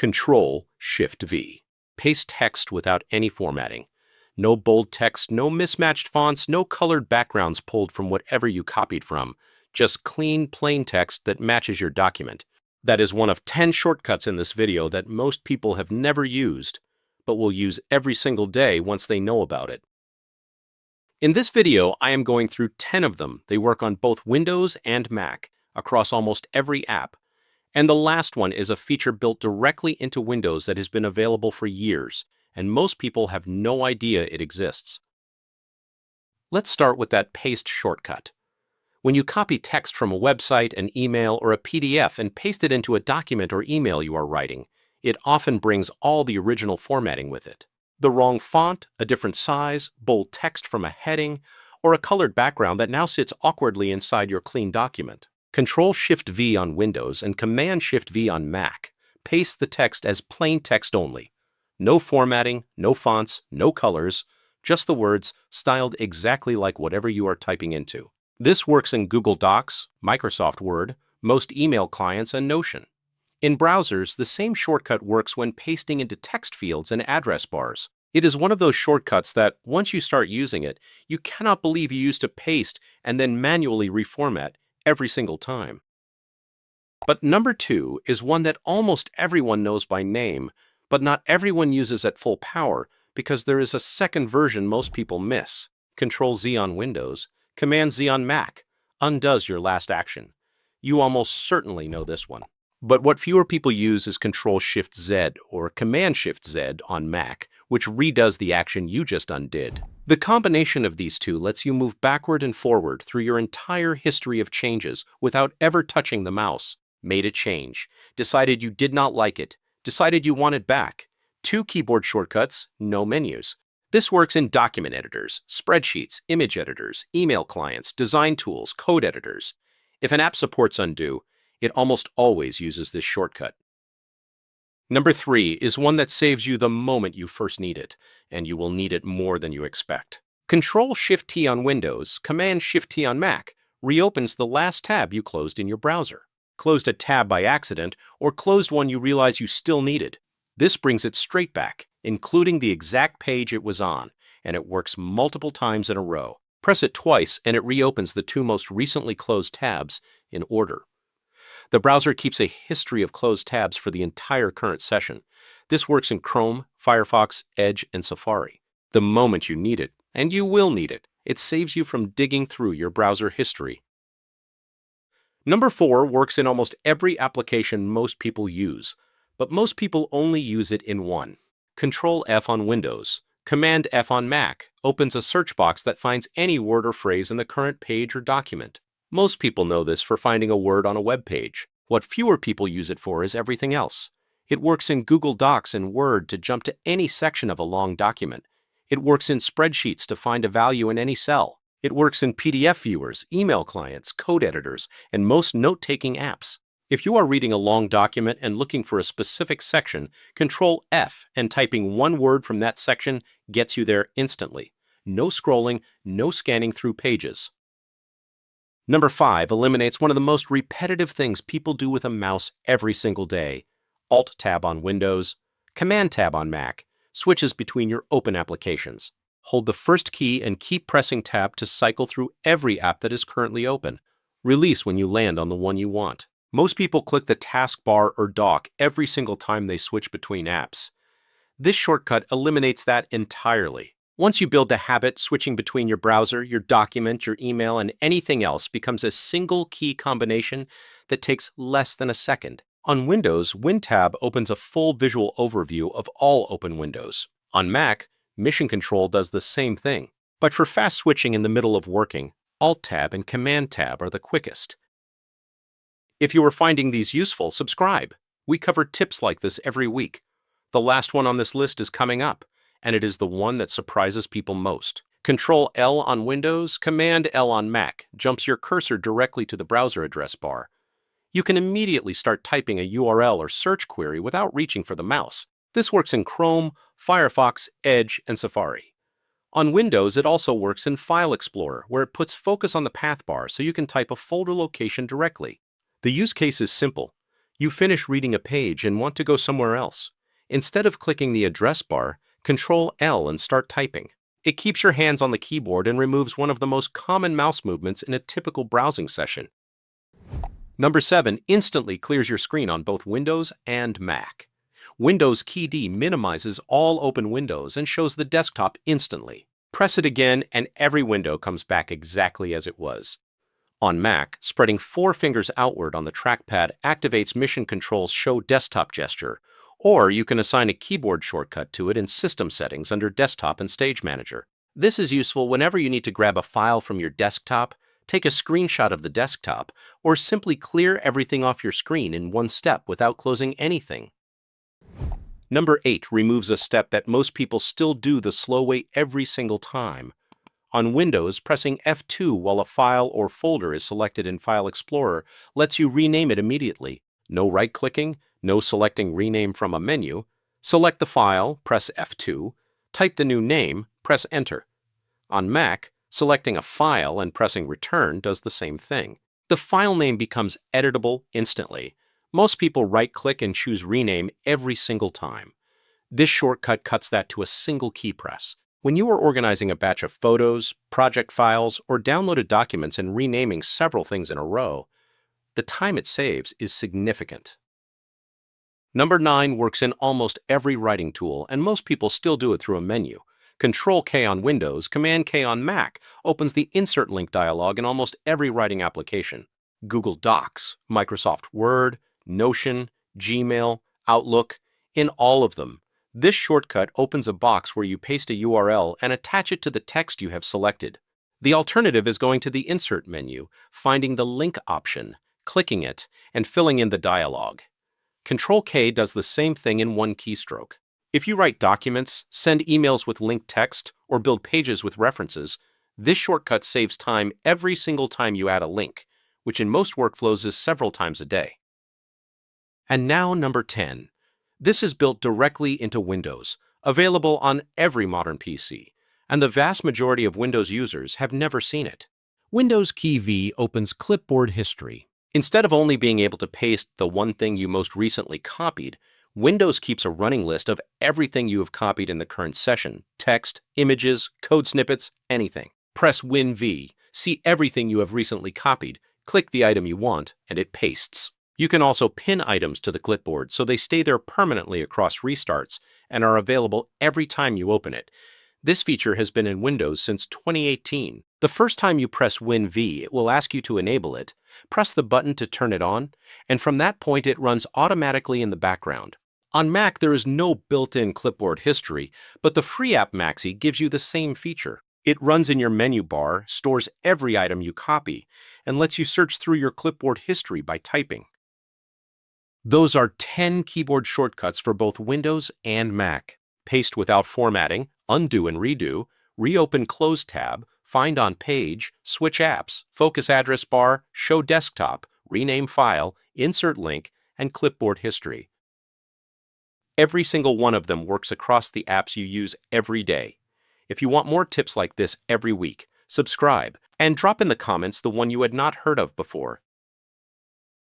Control-Shift-V. Paste text without any formatting. No bold text, no mismatched fonts, no colored backgrounds pulled from whatever you copied from. Just clean, plain text that matches your document. That is one of 10 shortcuts in this video that most people have never used, but will use every single day once they know about it. In this video, I am going through 10 of them. They work on both Windows and Mac, across almost every app. And the last one is a feature built directly into Windows that has been available for years, and most people have no idea it exists. Let's start with that paste shortcut. When you copy text from a website, an email, or a PDF and paste it into a document or email you are writing, it often brings all the original formatting with it. The wrong font, a different size, bold text from a heading, or a colored background that now sits awkwardly inside your clean document. Control-Shift-V on Windows and Command-Shift-V on Mac paste the text as plain text only. No formatting, no fonts, no colors, just the words styled exactly like whatever you are typing into. This works in Google Docs, Microsoft Word, most email clients, and Notion. In browsers, the same shortcut works when pasting into text fields and address bars. It is one of those shortcuts that, once you start using it, you cannot believe you used to paste and then manually reformat every single time. But number 2 is one that almost everyone knows by name, but not everyone uses at full power because there is a second version most people miss. Control-Z on Windows, Command-Z on Mac undoes your last action. You almost certainly know this one. But what fewer people use is Control-Shift-Z or Command-Shift-Z on Mac, which redoes the action you just undid. The combination of these two lets you move backward and forward through your entire history of changes without ever touching the mouse. Made a change, decided you did not like it, decided you want it back. 2 keyboard shortcuts, no menus. This works in document editors, spreadsheets, image editors, email clients, design tools, code editors. If an app supports undo, it almost always uses this shortcut. Number 3 is one that saves you the moment you first need it, and you will need it more than you expect. Control-Shift-T on Windows, Command-Shift-T on Mac reopens the last tab you closed in your browser. Closed a tab by accident, or closed one you realize you still needed. This brings it straight back, including the exact page it was on, and it works multiple times in a row. Press it twice and it reopens the 2 most recently closed tabs in order. The browser keeps a history of closed tabs for the entire current session. This works in Chrome, Firefox, Edge, and Safari. The moment you need it, and you will need it, it saves you from digging through your browser history. Number 4 works in almost every application most people use, but most people only use it in one. Control-F on Windows, Command-F on Mac opens a search box that finds any word or phrase in the current page or document. Most people know this for finding a word on a web page. What fewer people use it for is everything else. It works in Google Docs and Word to jump to any section of a long document. It works in spreadsheets to find a value in any cell. It works in PDF viewers, email clients, code editors, and most note-taking apps. If you are reading a long document and looking for a specific section, Control-F and typing one word from that section gets you there instantly. No scrolling, no scanning through pages. Number 5 eliminates one of the most repetitive things people do with a mouse every single day. Alt-Tab on Windows, Command-Tab on Mac switches between your open applications. Hold the first key and keep pressing Tab to cycle through every app that is currently open. Release when you land on the one you want. Most people click the taskbar or dock every single time they switch between apps. This shortcut eliminates that entirely. Once you build the habit, switching between your browser, your document, your email, and anything else becomes a single key combination that takes less than a second. On Windows, WinTab opens a full visual overview of all open windows. On Mac, Mission Control does the same thing. But for fast switching in the middle of working, Alt-Tab and Command-Tab are the quickest. If you are finding these useful, subscribe. We cover tips like this every week. The last one on this list is coming up, and it is the one that surprises people most. Control-L on Windows, Command-L on Mac jumps your cursor directly to the browser address bar. You can immediately start typing a URL or search query without reaching for the mouse. This works in Chrome, Firefox, Edge, and Safari. On Windows, it also works in File Explorer, where it puts focus on the path bar so you can type a folder location directly. The use case is simple. You finish reading a page and want to go somewhere else. Instead of clicking the address bar, Control L and start typing. It keeps your hands on the keyboard and removes one of the most common mouse movements in a typical browsing session. Number 7 instantly clears your screen on both Windows and Mac. Windows Key D minimizes all open windows and shows the desktop instantly. Press it again and every window comes back exactly as it was. On Mac, spreading 4 fingers outward on the trackpad activates Mission Control's Show Desktop gesture, or you can assign a keyboard shortcut to it in System Settings under Desktop and Stage Manager. This is useful whenever you need to grab a file from your desktop, take a screenshot of the desktop, or simply clear everything off your screen in one step without closing anything. Number 8 removes a step that most people still do the slow way every single time. On Windows, pressing F2 while a file or folder is selected in File Explorer lets you rename it immediately. No right-clicking, no selecting Rename from a menu. Select the file, press F2, type the new name, press Enter. On Mac, selecting a file and pressing Return does the same thing. The file name becomes editable instantly. Most people right-click and choose Rename every single time. This shortcut cuts that to a single key press. When you are organizing a batch of photos, project files, or downloaded documents and renaming several things in a row, the time it saves is significant. Number 9 works in almost every writing tool, and most people still do it through a menu. Control-K on Windows, Command-K on Mac opens the Insert Link dialog in almost every writing application. Google Docs, Microsoft Word, Notion, Gmail, Outlook, in all of them. This shortcut opens a box where you paste a URL and attach it to the text you have selected. The alternative is going to the Insert menu, finding the Link option, clicking it, and filling in the dialog. Control-K does the same thing in one keystroke. If you write documents, send emails with linked text, or build pages with references, this shortcut saves time every single time you add a link, which in most workflows is several times a day. And now number 10. This is built directly into Windows, available on every modern PC, and the vast majority of Windows users have never seen it. Windows Key V opens Clipboard history. Instead of only being able to paste the one thing you most recently copied, Windows keeps a running list of everything you have copied in the current session: text, images, code snippets, anything. Press Win V, see everything you have recently copied, click the item you want, and it pastes. You can also pin items to the clipboard so they stay there permanently across restarts and are available every time you open it. This feature has been in Windows since 2018. The first time you press Win V, it will ask you to enable it. Press the button to turn it on, and from that point it runs automatically in the background. On Mac, there is no built-in clipboard history, but the free app Maxi gives you the same feature. It runs in your menu bar, stores every item you copy, and lets you search through your clipboard history by typing. Those are 10 keyboard shortcuts for both Windows and Mac. Paste without formatting, undo and redo, reopen close tab, find on page, switch apps, focus address bar, show desktop, rename file, insert link, and clipboard history. Every single one of them works across the apps you use every day. If you want more tips like this every week, subscribe and drop in the comments the one you had not heard of before.